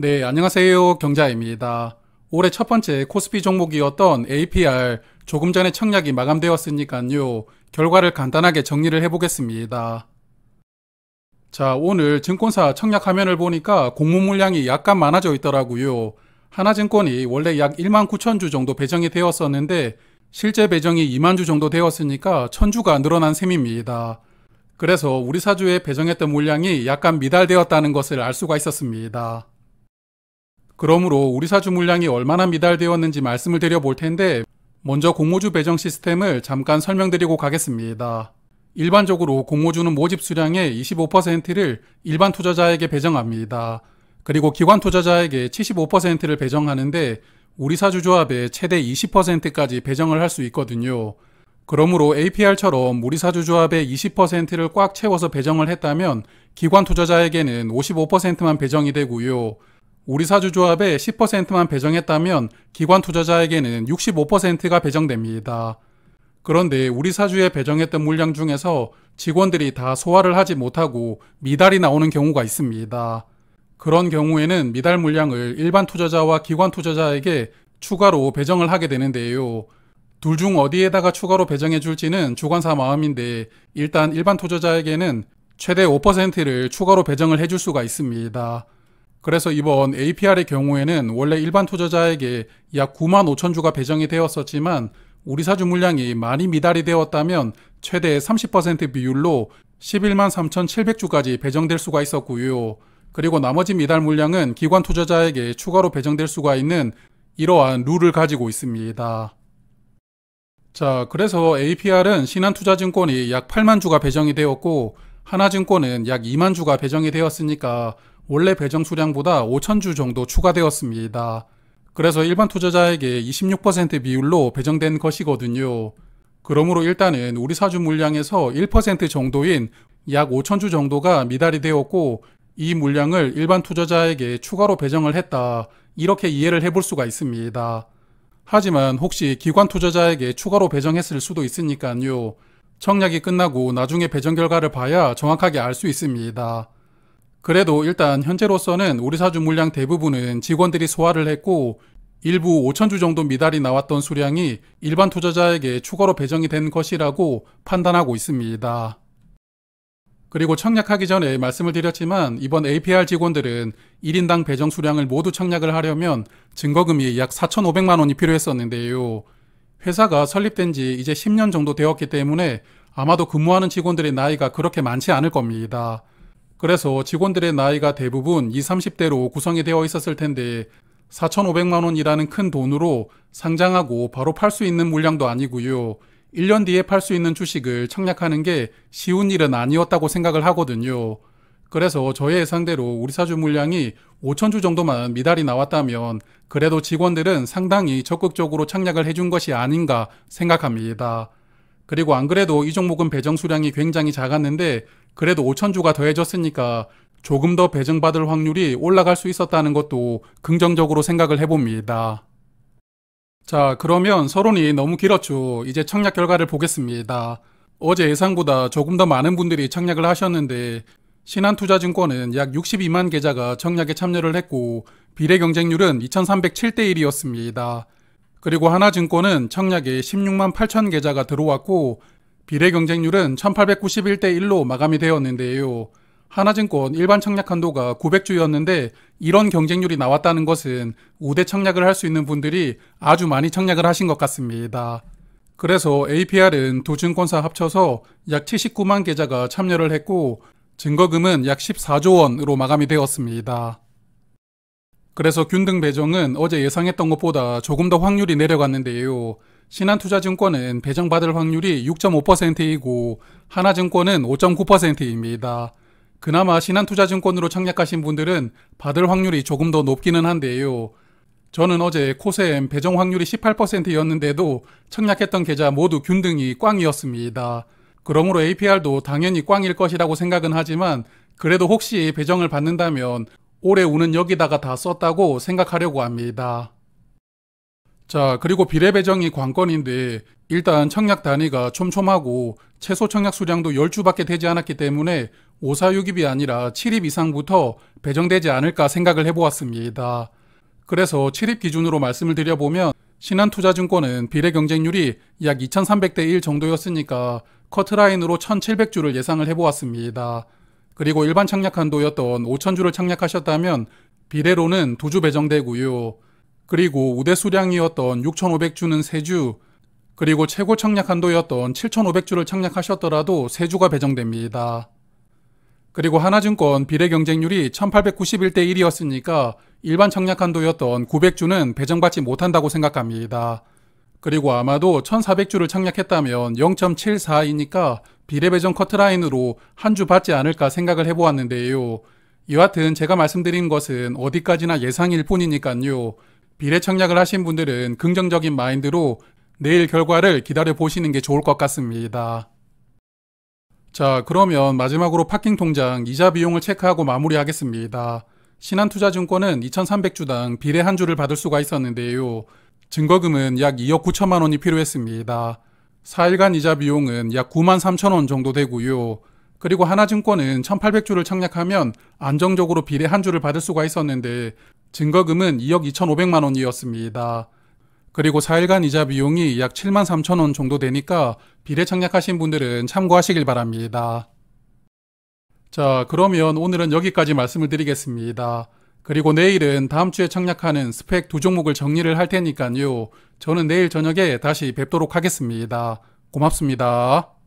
네, 안녕하세요. 경자입니다. 올해 첫 번째 코스피 종목이었던 APR 조금 전에 청약이 마감되었으니까요. 결과를 간단하게 정리를 해보겠습니다. 자, 오늘 증권사 청약 화면을 보니까 공모 물량이 약간 많아져 있더라고요. 하나증권이 원래 약 1만 9천 주 정도 배정이 되었었는데 실제 배정이 2만 주 정도 되었으니까 1,000주가 늘어난 셈입니다. 그래서 우리 사주에 배정했던 물량이 약간 미달되었다는 것을 알 수가 있었습니다. 그러므로 우리 사주 물량이 얼마나 미달되었는지 말씀을 드려볼 텐데 먼저 공모주 배정 시스템을 잠깐 설명드리고 가겠습니다. 일반적으로 공모주는 모집 수량의 25%를 일반 투자자에게 배정합니다. 그리고 기관 투자자에게 75%를 배정하는데 우리 사주 조합에 최대 20%까지 배정을 할 수 있거든요. 그러므로 APR처럼 우리 사주 조합의 20%를 꽉 채워서 배정을 했다면 기관 투자자에게는 55%만 배정이 되고요. 우리 사주 조합에 10%만 배정했다면 기관 투자자에게는 65%가 배정됩니다. 그런데 우리 사주에 배정했던 물량 중에서 직원들이 다 소화를 하지 못하고 미달이 나오는 경우가 있습니다. 그런 경우에는 미달 물량을 일반 투자자와 기관 투자자에게 추가로 배정을 하게 되는데요. 둘 중 어디에다가 추가로 배정해 줄지는 주관사 마음인데 일단 일반 투자자에게는 최대 5%를 추가로 배정을 해줄 수가 있습니다. 그래서 이번 APR의 경우에는 원래 일반 투자자에게 약 9만 5천 주가 배정이 되었었지만 우리 사주 물량이 많이 미달이 되었다면 최대 30% 비율로 11만 3,700주까지 배정될 수가 있었고요. 그리고 나머지 미달 물량은 기관 투자자에게 추가로 배정될 수가 있는 이러한 룰을 가지고 있습니다. 자, 그래서 APR은 신한투자증권이 약 8만 주가 배정이 되었고 하나증권은 약 2만 주가 배정이 되었으니까 원래 배정 수량보다 5천 주 정도 추가되었습니다. 그래서 일반 투자자에게 26% 비율로 배정된 것이거든요. 그러므로 일단은 우리 사주 물량에서 1% 정도인 약 5천 주 정도가 미달이 되었고 이 물량을 일반 투자자에게 추가로 배정을 했다. 이렇게 이해를 해볼 수가 있습니다. 하지만 혹시 기관 투자자에게 추가로 배정했을 수도 있으니까요. 청약이 끝나고 나중에 배정 결과를 봐야 정확하게 알 수 있습니다. 그래도 일단 현재로서는 우리 사주 물량 대부분은 직원들이 소화를 했고 일부 5천 주 정도 미달이 나왔던 수량이 일반 투자자에게 추가로 배정이 된 것이라고 판단하고 있습니다. 그리고 청약하기 전에 말씀을 드렸지만 이번 APR 직원들은 1인당 배정 수량을 모두 청약을 하려면 증거금이 약 4,500만 원이 필요했었는데요. 회사가 설립된 지 이제 10년 정도 되었기 때문에 아마도 근무하는 직원들의 나이가 그렇게 많지 않을 겁니다. 그래서 직원들의 나이가 대부분 20, 30대로 구성이 되어 있었을 텐데 4,500만 원이라는 큰 돈으로 상장하고 바로 팔 수 있는 물량도 아니고요. 1년 뒤에 팔 수 있는 주식을 청약하는 게 쉬운 일은 아니었다고 생각을 하거든요. 그래서 저의 예상대로 우리 사주 물량이 5천 주 정도만 미달이 나왔다면 그래도 직원들은 상당히 적극적으로 청약을 해준 것이 아닌가 생각합니다. 그리고 안 그래도 이 종목은 배정 수량이 굉장히 작았는데 그래도 5천 주가 더해졌으니까 조금 더 배정받을 확률이 올라갈 수 있었다는 것도 긍정적으로 생각을 해봅니다. 자, 그러면 서론이 너무 길었죠. 이제 청약 결과를 보겠습니다. 어제 예상보다 조금 더 많은 분들이 청약을 하셨는데 신한투자증권은 약 62만 계좌가 청약에 참여를 했고 비례 경쟁률은 2307대 1이었습니다. 그리고 하나증권은 청약에 16만 8천 계좌가 들어왔고 비례 경쟁률은 1891대 1로 마감이 되었는데요. 하나증권 일반 청약 한도가 900주였는데 이런 경쟁률이 나왔다는 것은 우대 청약을 할 수 있는 분들이 아주 많이 청약을 하신 것 같습니다. 그래서 APR은 두 증권사 합쳐서 약 79만 계좌가 참여를 했고 증거금은 약 14조 원으로 마감이 되었습니다. 그래서 균등 배정은 어제 예상했던 것보다 조금 더 확률이 내려갔는데요. 신한투자증권은 배정받을 확률이 6.5%이고 하나증권은 5.9%입니다. 그나마 신한투자증권으로 청약하신 분들은 받을 확률이 조금 더 높기는 한데요. 저는 어제 코셈 배정 확률이 18%였는데도 청약했던 계좌 모두 균등이 꽝이었습니다. 그러므로 APR도 당연히 꽝일 것이라고 생각은 하지만 그래도 혹시 배정을 받는다면 올해 운은 여기다가 다 썼다고 생각하려고 합니다. 자, 그리고 비례 배정이 관건인데 일단 청약 단위가 촘촘하고 최소 청약 수량도 10주밖에 되지 않았기 때문에 546입이 아니라 7입 이상부터 배정되지 않을까 생각을 해보았습니다. 그래서 7입 기준으로 말씀을 드려보면 신한투자증권은 비례 경쟁률이 약 2300대 1 정도였으니까 커트라인으로 1700주를 예상을 해보았습니다. 그리고 일반 청약 한도였던 5000주를 청약하셨다면 비례로는 2주 배정되고요. 그리고 우대 수량이었던 6500주는 3주, 그리고 최고 청약 한도였던 7500주를 청약하셨더라도 3주가 배정됩니다. 그리고 하나증권 비례 경쟁률이 1891대 1이었으니까 일반 청약 한도였던 900주는 배정받지 못한다고 생각합니다. 그리고 아마도 1400주를 청약했다면 0.74이니까 비례 배정 커트라인으로 한 주 받지 않을까 생각을 해보았는데요. 여하튼 제가 말씀드린 것은 어디까지나 예상일 뿐이니까요. 비례 청약을 하신 분들은 긍정적인 마인드로 내일 결과를 기다려 보시는 게 좋을 것 같습니다. 자, 그러면 마지막으로 파킹 통장 이자 비용을 체크하고 마무리하겠습니다. 신한투자증권은 2300주당 비례 한 주를 받을 수가 있었는데요. 증거금은 약 2억 9천만 원이 필요했습니다. 4일간 이자 비용은 약 9만 3천 원 정도 되고요. 그리고 하나증권은 1800주를 청약하면 안정적으로 비례 한 주를 받을 수가 있었는데 증거금은 2억 2,500만 원이었습니다. 그리고 4일간 이자 비용이 약 7만 3천 원 정도 되니까 비례 청약하신 분들은 참고하시길 바랍니다. 자, 그러면 오늘은 여기까지 말씀을 드리겠습니다. 그리고 내일은 다음 주에 청약하는 스펙 2종목을 정리를 할 테니까요. 저는 내일 저녁에 다시 뵙도록 하겠습니다. 고맙습니다.